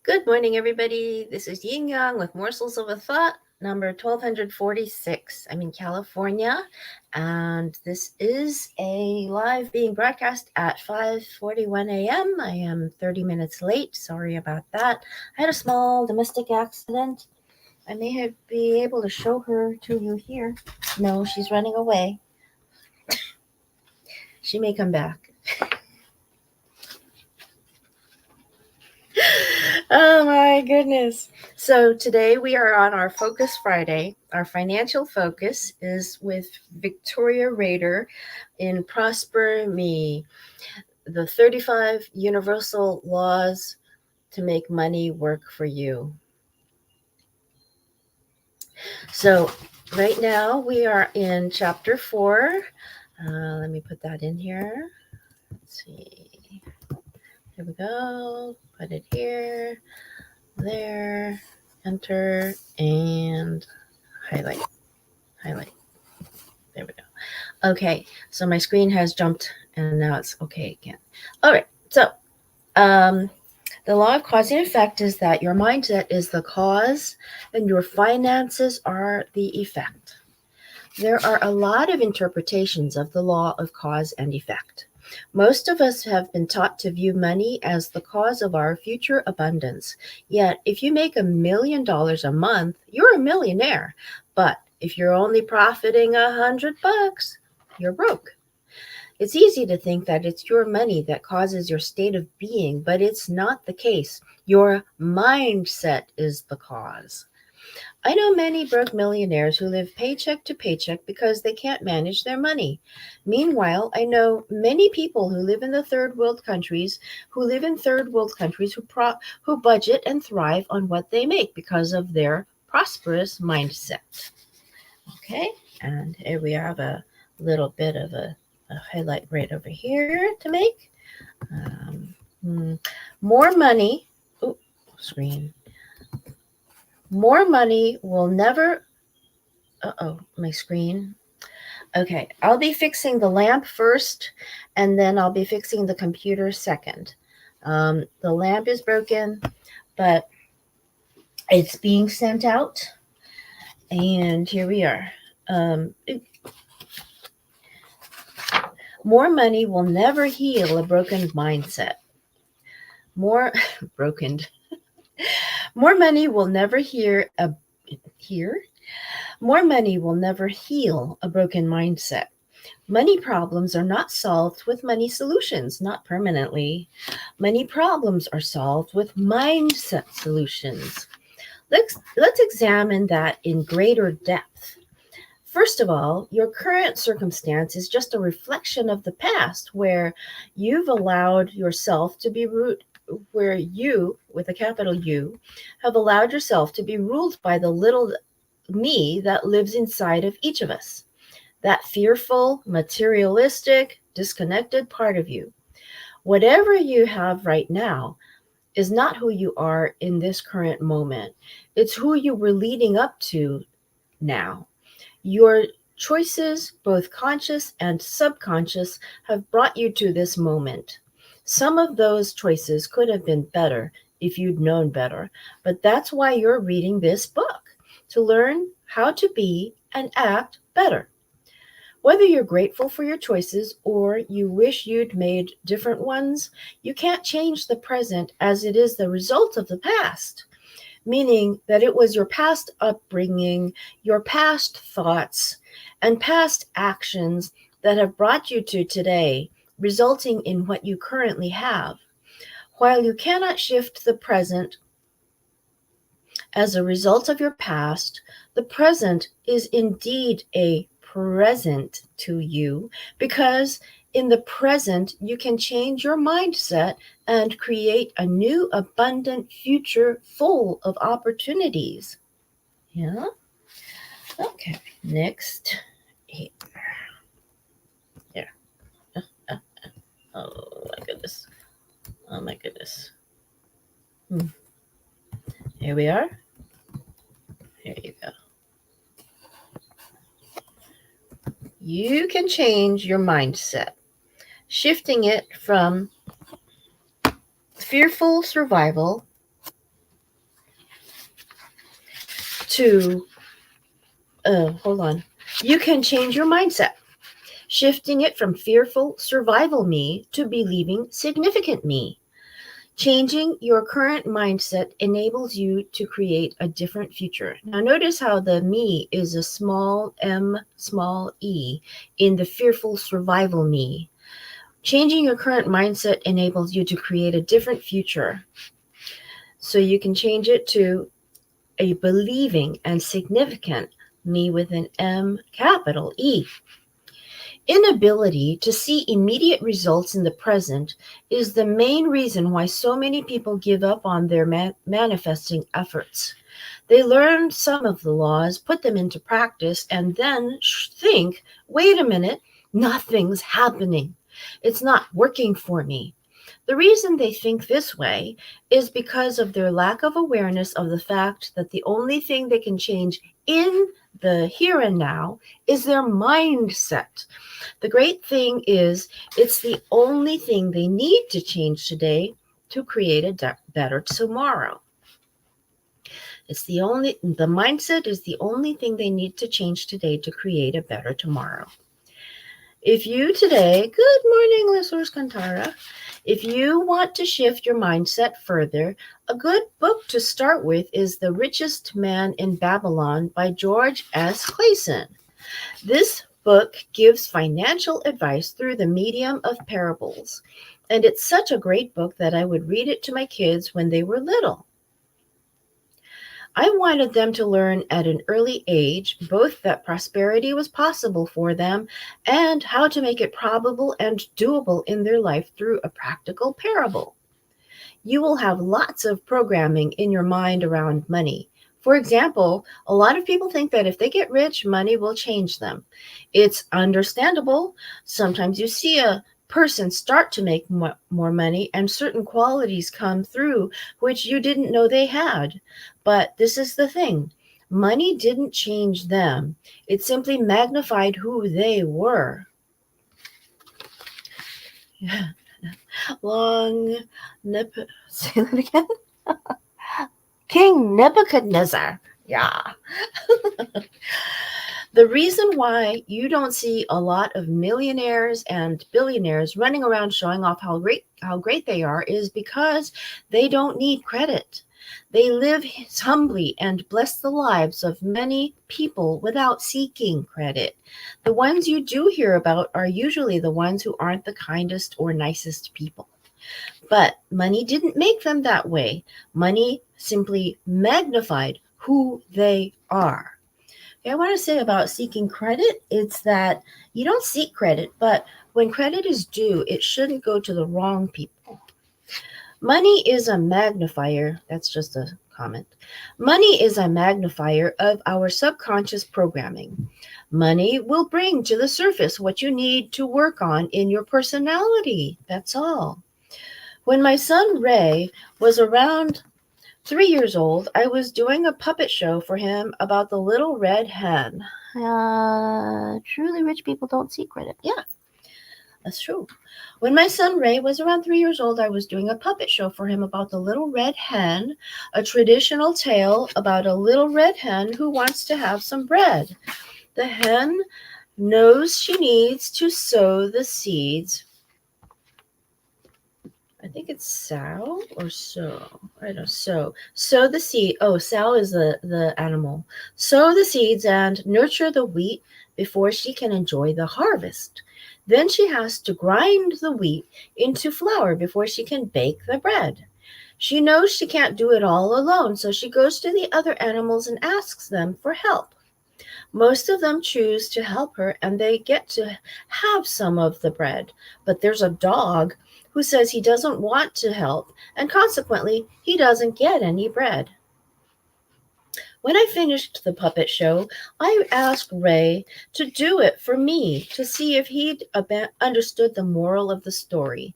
Good morning, everybody. This is Yin Yang with Morsels of a Thought, number 1246. I'm in California, and this is a live being broadcast at 5:41 a.m. I am 30 minutes late. Sorry about that. I had a small domestic accident. I may be able to show her to you here. No, she's running away. She may come back. Oh my goodness. So today we are on our Focus Friday. Our financial focus is with Victoria Rader in Prosper Me, the 35 universal laws to make money work for you. So right now we are in chapter 4. Let me put that in here. Let's see. Here we go. Put it here. There, enter, and highlight. There we go. Okay, so my screen has jumped and now it's okay again. All right, so the law of cause and effect is that your mindset is the cause and your finances are the effect. There are a lot of interpretations of the law of cause and effect. Most of us have been taught to view money as the cause of our future abundance. Yet, if you make $1 million a month, you're a millionaire. But if you're only profiting $100, you're broke. It's easy to think that it's your money that causes your state of being, but it's not the case. Your mindset is the cause. I know many broke millionaires who live paycheck to paycheck because they can't manage their money. Meanwhile, I know many people who live in third world countries who budget and thrive on what they make because of their prosperous mindset. Okay, and here we have a little bit of a highlight right over here to make. More money. Oh, screen. More money will never. My screen. Okay, I'll be fixing the lamp first, and then I'll be fixing the computer second. The lamp is broken, but it's being sent out, and here we are. More money will never heal a broken mindset. More broken. More money will never More money will never heal a broken mindset. Money problems are not solved with money solutions, not permanently. Money problems are solved with mindset solutions. Let's examine that in greater depth. First of all, your current circumstance is just a reflection of the past where you've allowed yourself to be where you, with a capital U, have allowed yourself to be ruled by the little me that lives inside of each of us, that fearful, materialistic, disconnected part of you. Whatever you have right now is not who you are in this current moment. It's who you were leading up to now. Your choices, both conscious and subconscious, have brought you to this moment. Some of those choices could have been better if you'd known better, but that's why you're reading this book, to learn how to be and act better. Whether you're grateful for your choices or you wish you'd made different ones, you can't change the present as it is the result of the past, meaning that it was your past upbringing, your past thoughts, and past actions that have brought you to today, resulting in what you currently have. While you cannot shift the present as a result of your past, the present is indeed a present to you because in the present you can change your mindset and create a new abundant future full of opportunities. Yeah. Okay. Next. Here. Oh my goodness. Oh my goodness. Here we are. Here you go. You can change your mindset, shifting it from fearful survival to, hold on, you can change your mindset, shifting it from fearful survival me to believing significant me. Changing your current mindset enables you to create a different future. Now, notice how the me is a small m, small e in the fearful survival me. Changing your current mindset enables you to create a different future. So you can change it to a believing and significant me with an M, capital E. Inability to see immediate results in the present is the main reason why so many people give up on their manifesting efforts. They learn some of the laws, put them into practice, and then think, wait a minute, nothing's happening. It's not working for me. The reason they think this way is because of their lack of awareness of the fact that the only thing they can change in the here and now is their mindset. The great thing is, it's the only thing they need to change today to create a better tomorrow. The mindset is the only thing they need to change today to create a better tomorrow. If you today, good morning, listeners Kantara. If you want to shift your mindset further, a good book to start with is The Richest Man in Babylon by George S. Clason. This book gives financial advice through the medium of parables, and it's such a great book that I would read it to my kids when they were little. I wanted them to learn at an early age both that prosperity was possible for them and how to make it probable and doable in their life through a practical parable. You will have lots of programming in your mind around money. For example, a lot of people think that if they get rich, money will change them. It's understandable. Sometimes you see a person start to make more money and certain qualities come through which you didn't know they had. But this is the thing. Money didn't change them. It simply magnified who they were. Yeah. Say that again. King Nebuchadnezzar. Yeah. The reason why you don't see a lot of millionaires and billionaires running around showing off how great they are is because they don't need credit. They live humbly and bless the lives of many people without seeking credit. The ones you do hear about are usually the ones who aren't the kindest or nicest people. But money didn't make them that way. Money simply magnified who they are. I want to say about seeking credit, it's that you don't seek credit, but when credit is due, it shouldn't go to the wrong people. Money is a magnifier. That's just a comment. Money is a magnifier of our subconscious programming. Money will bring to the surface what you need to work on in your personality. That's all. When my son Ray was around 3 years old, I was doing a puppet show for him about the little red hen. Truly rich people don't seek credit. Yeah, that's true. When my son Ray was around 3 years old, I was doing a puppet show for him about the little red hen, a traditional tale about a little red hen who wants to have some bread. The hen knows she needs to sow the seeds. I think it's sow or sow. I don't know. Sow the seed. Oh, sow is the animal. Sow the seeds and nurture the wheat before she can enjoy the harvest. Then she has to grind the wheat into flour before she can bake the bread. She knows she can't do it all alone, so she goes to the other animals and asks them for help. Most of them choose to help her and they get to have some of the bread. But there's a dog who says he doesn't want to help, and consequently, he doesn't get any bread. When I finished the puppet show, I asked Ray to do it for me to see if he'd understood the moral of the story.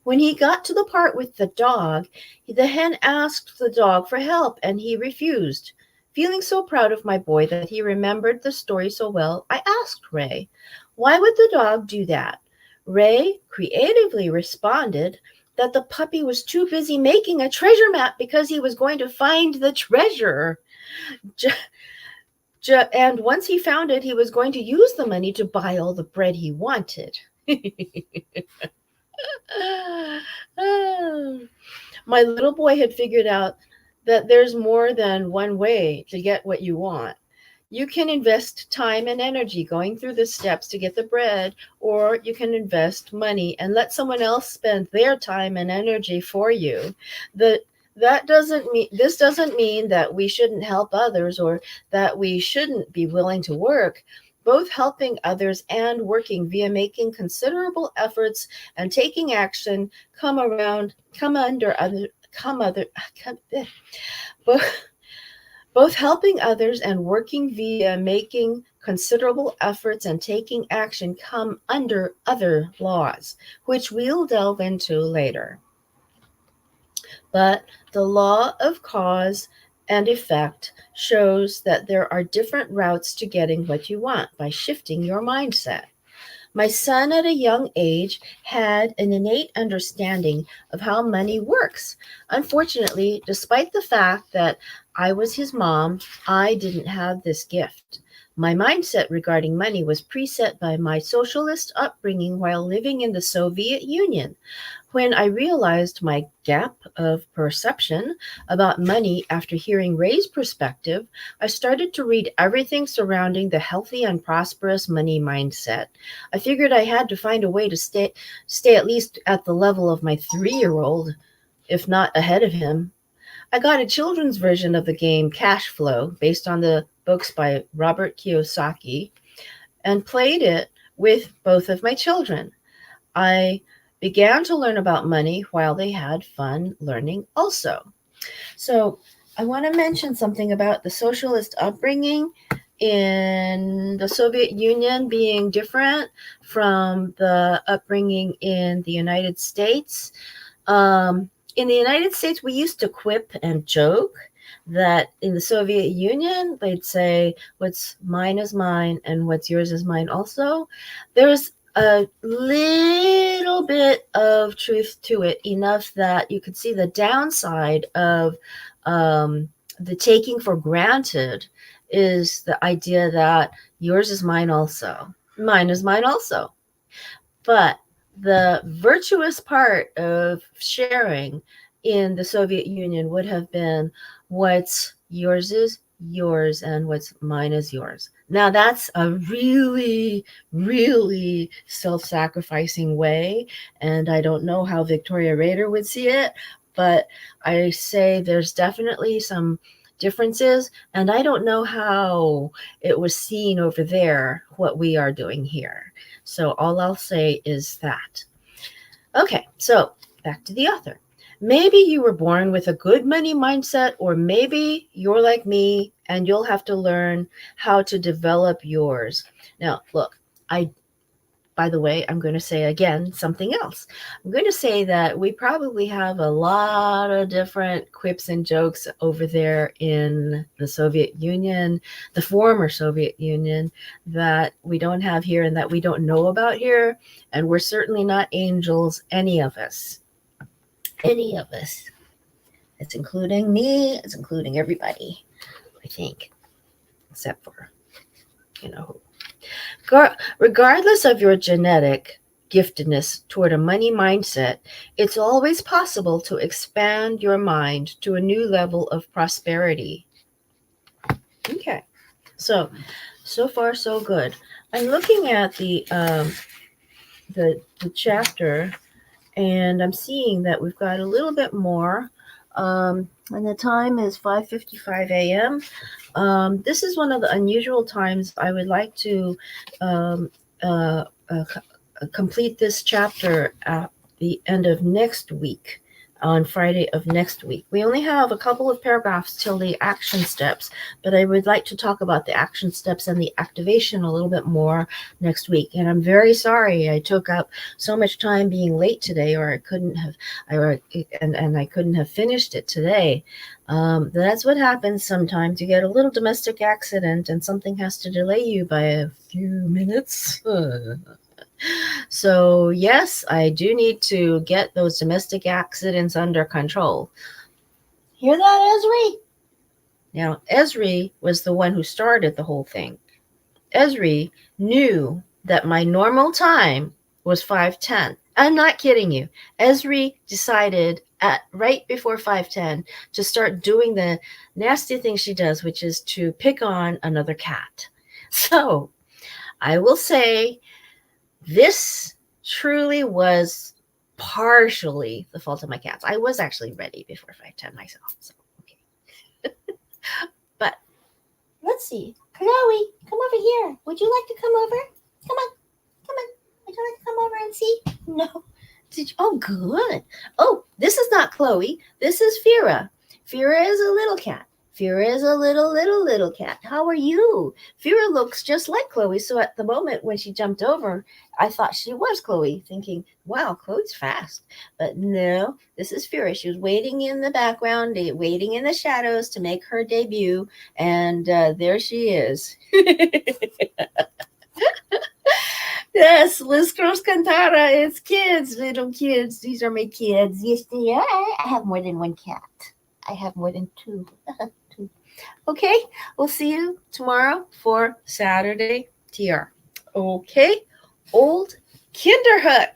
When he got to the part with the dog, the hen asked the dog for help, and he refused. Feeling so proud of my boy that he remembered the story so well, I asked Ray, why would the dog do that? Ray creatively responded that the puppy was too busy making a treasure map because he was going to find the treasure. And once he found it, he was going to use the money to buy all the bread he wanted. My little boy had figured out that there's more than one way to get what you want. You can invest time and energy going through the steps to get the bread, or you can invest money and let someone else spend their time and energy for you. The that doesn't mean This doesn't mean that we shouldn't help others or that we shouldn't be willing to work. Both helping others and working via making considerable efforts and taking action come around come under other come other come, eh. both both helping others and working via making considerable efforts and taking action come under other laws, which we'll delve into later. But the law of cause and effect shows that there are different routes to getting what you want by shifting your mindset. My son at a young age had an innate understanding of how money works. Unfortunately, despite the fact that I was his mom, I didn't have this gift. My mindset regarding money was preset by my socialist upbringing while living in the Soviet Union. When I realized my gap of perception about money after hearing Ray's perspective, I started to read everything surrounding the healthy and prosperous money mindset. I figured I had to find a way to stay at least at the level of my 3-year-old, if not ahead of him. I got a children's version of the game Cash Flow based on the books by Robert Kiyosaki and played it with both of my children. I began to learn about money while they had fun learning also. So, I want to mention something about the socialist upbringing in the Soviet Union being different from the upbringing in the United States. In the United States, we used to quip and joke that in the Soviet Union, they'd say, what's mine is mine and what's yours is mine also. There's a little bit of truth to it, enough that you could see the downside of the taking for granted is the idea that yours is mine also. Mine is mine also. But the virtuous part of sharing in the Soviet Union would have been what's yours is yours and what's mine is yours. Now, that's a really, really self sacrificing way. And I don't know how Victoria Rader would see it, but I say there's definitely some differences. And I don't know how it was seen over there, what we are doing here. So all I'll say is that. Okay, so back to the author. Maybe you were born with a good money mindset, or maybe you're like me and you'll have to learn how to develop yours. Now, look, by the way, I'm going to say again something else. I'm going to say that we probably have a lot of different quips and jokes over there in the Soviet Union, the former Soviet Union, that we don't have here and that we don't know about here. And we're certainly not angels, any of us. Any of us. It's including me, it's including everybody, I think, except for, you know, regardless of your genetic giftedness toward a money mindset, it's always possible to expand your mind to a new level of prosperity. Okay, so far so good. I'm looking at the chapter, and I'm seeing that we've got a little bit more. And the time is 5:55 a.m. This is one of the unusual times I would like to complete this chapter at the end of next week, on Friday of next week. We only have a couple of paragraphs till the action steps, but I would like to talk about the action steps and the activation a little bit more next week. And I'm very sorry I took up so much time being late today, or I couldn't have, and I couldn't have finished it today. That's what happens sometimes. You get a little domestic accident and something has to delay you by a few minutes. So, yes, I do need to get those domestic accidents under control. Hear that, Esri? Now, Esri was the one who started the whole thing. Esri knew that my normal time was 5:10. I'm not kidding you. Esri decided at right before 5:10 to start doing the nasty thing she does, which is to pick on another cat. So I will say this truly was partially the fault of my cats. I was actually ready before 5:10 myself. So okay. But let's see. Chloe, come over here. Would you like to come over? Come on. Come on. Would you like to come over and see? No. Did you? Oh, good. Oh, this is not Chloe. This is Fira. Fira is a little cat. Fira is a little cat. How are you? Fira looks just like Chloe. So at the moment when she jumped over, I thought she was Chloe, thinking, wow, Chloe's fast. But no, this is Fira. She was waiting in the background, waiting in the shadows to make her debut. And there she is. Yes, Liz Cruz Cantara. It's kids, little kids. These are my kids. Yes, they are. I have more than one cat. I have more than two. Two. Okay, we'll see you tomorrow for Saturday TR. Okay, old Kinderhook.